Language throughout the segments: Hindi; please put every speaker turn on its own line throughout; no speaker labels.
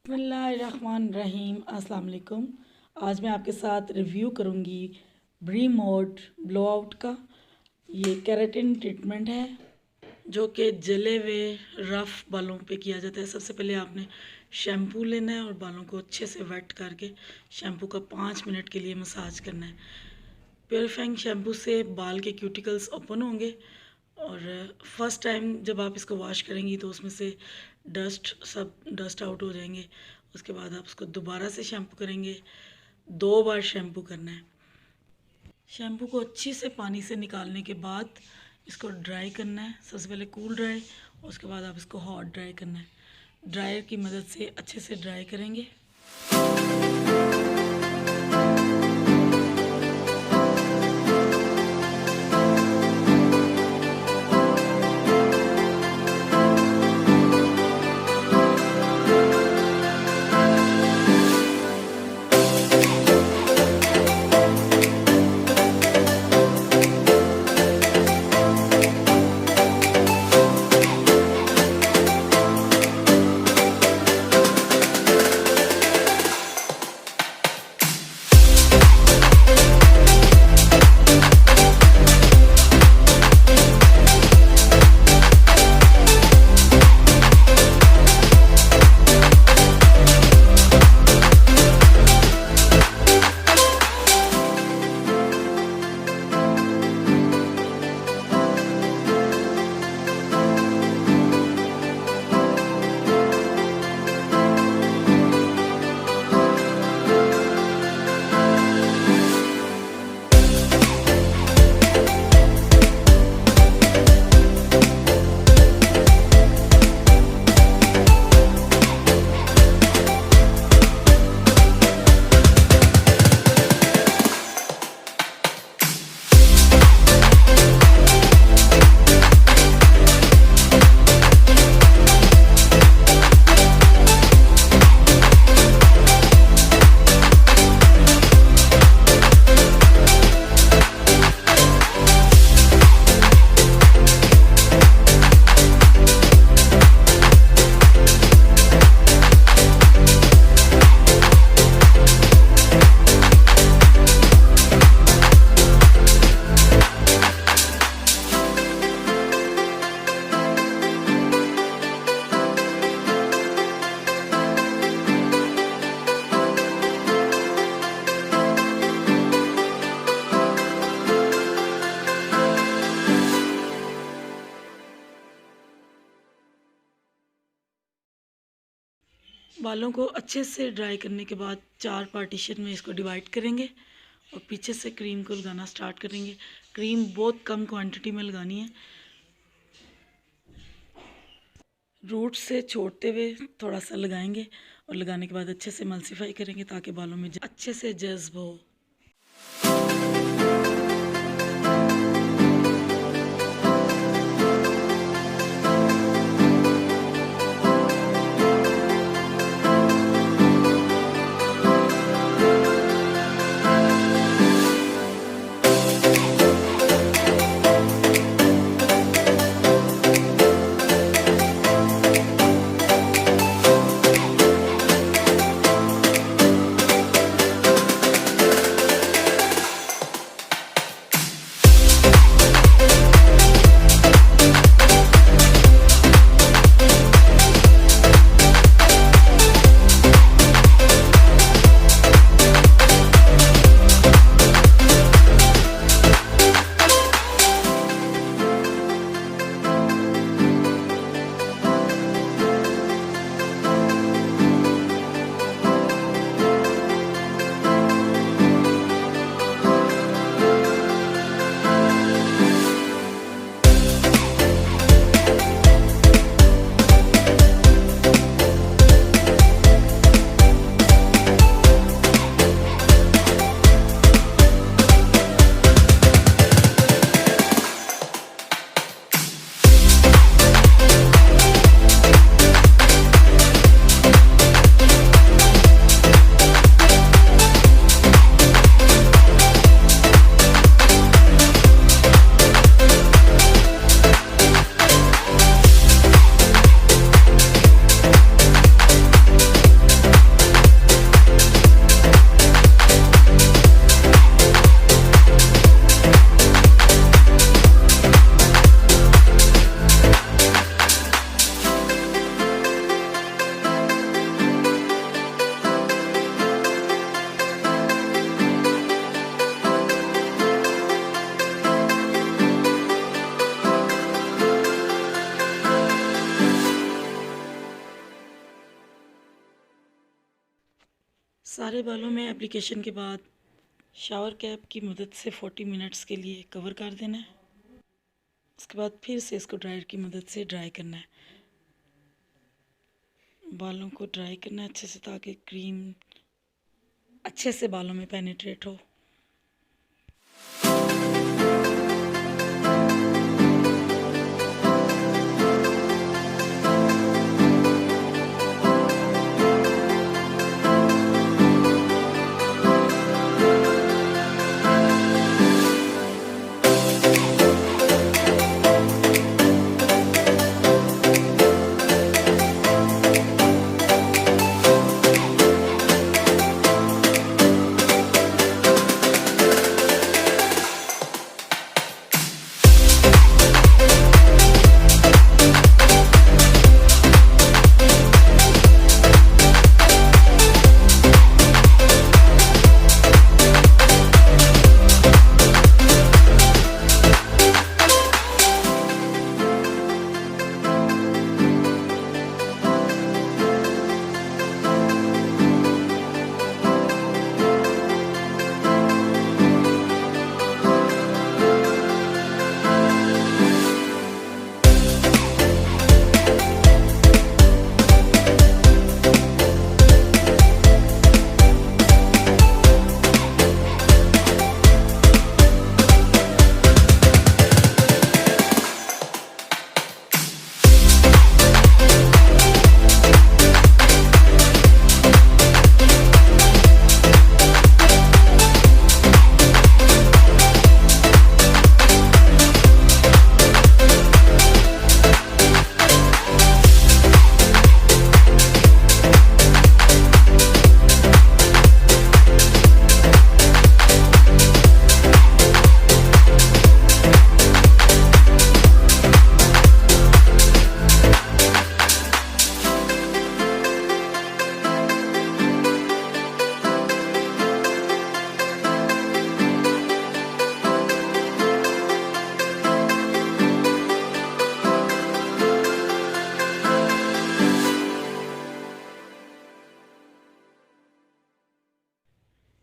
बिस्मिल्लाहिर्रहमानिर्रहीम। अस्सलाम वालेकुम। आज मैं आपके साथ रिव्यू करूंगी ब्री मोड ब्लोआउट का। ये केराटिन ट्रीटमेंट है जो कि जले हुए रफ़ बालों पे किया जाता है। सबसे पहले आपने शैम्पू लेना है और बालों को अच्छे से वेट करके शैम्पू का 5 मिनट के लिए मसाज करना है। प्योरीफाइंग शैम्पू से बाल के क्यूटिकल्स ओपन होंगे और फर्स्ट टाइम जब आप इसको वॉश करेंगी तो उसमें से डस्ट आउट हो जाएंगे। उसके बाद आप उसको दोबारा से शैम्पू करेंगे। 2 बार शैम्पू करना है। शैम्पू को अच्छी से पानी से निकालने के बाद इसको ड्राई करना है। सबसे पहले कूल ड्राई, उसके बाद आप इसको हॉट ड्राई करना है। ड्रायर की मदद से अच्छे से ड्राई करेंगे। बालों को अच्छे से ड्राई करने के बाद 4 पार्टीशन में इसको डिवाइड करेंगे और पीछे से क्रीम को लगाना स्टार्ट करेंगे। क्रीम बहुत कम क्वांटिटी में लगानी है। रूट से छोड़ते हुए थोड़ा सा लगाएंगे और लगाने के बाद अच्छे से मल्सीफाई करेंगे ताकि बालों में अच्छे से जज्ब हो। सारे बालों में एप्लीकेशन के बाद शावर कैप की मदद से 40 मिनट्स के लिए कवर कर देना है। उसके बाद फिर से इसको ड्रायर की मदद से ड्राई करना है। बालों को ड्राई करना है अच्छे से, ताकि क्रीम अच्छे से बालों में पेनिट्रेट हो।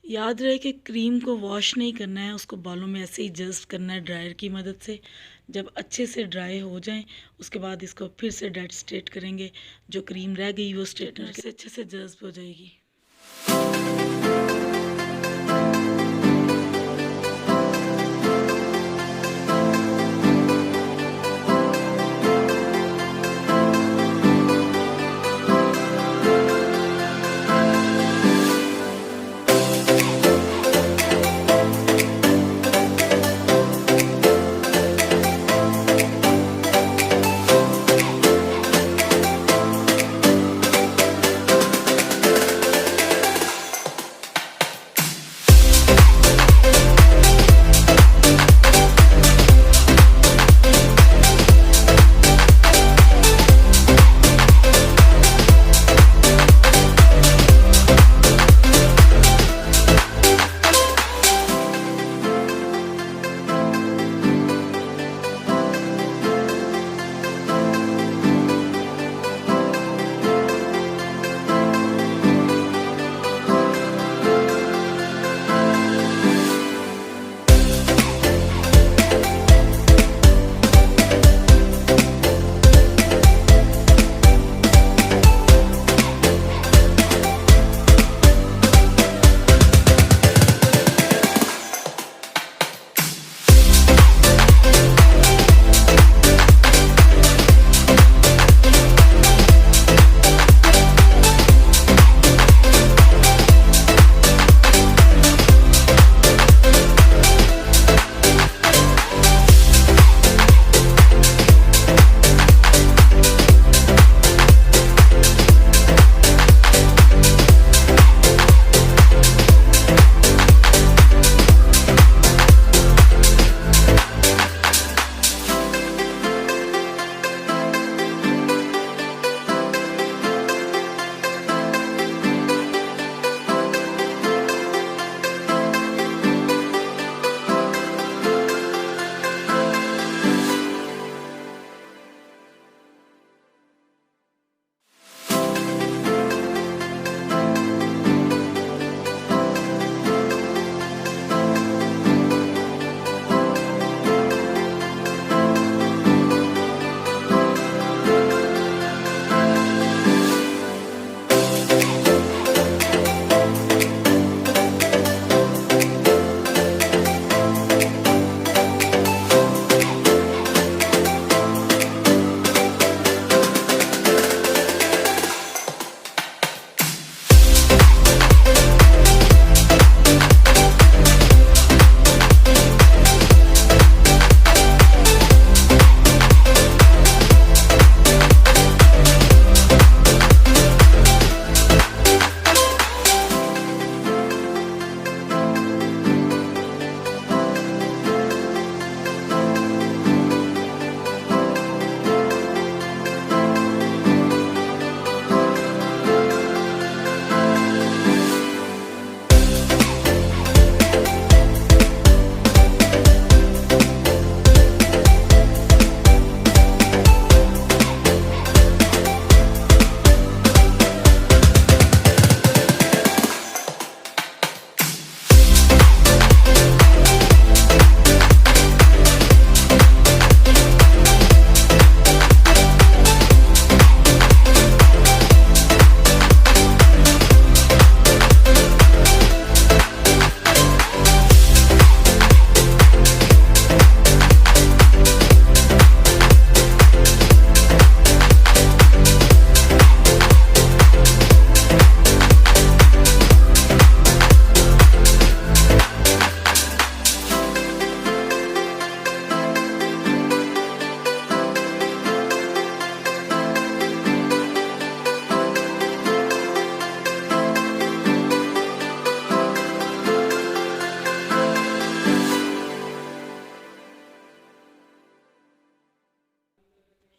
याद रहे कि क्रीम को वॉश नहीं करना है, उसको बालों में ऐसे ही जस्ट करना है ड्रायर की मदद से। जब अच्छे से ड्राई हो जाएं, उसके बाद इसको फिर से डेड स्ट्रेट करेंगे। जो क्रीम रह गई वो स्ट्रेटनर से अच्छे से जस्ट हो जाएगी।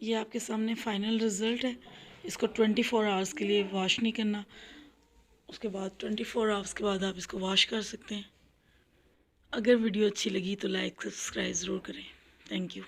ये आपके सामने फाइनल रिज़ल्ट है। इसको 24 आवर्स के लिए वॉश नहीं करना, उसके बाद 24 आवर्स के बाद आप इसको वॉश कर सकते हैं। अगर वीडियो अच्छी लगी तो लाइक सब्सक्राइब ज़रूर करें। Thank you.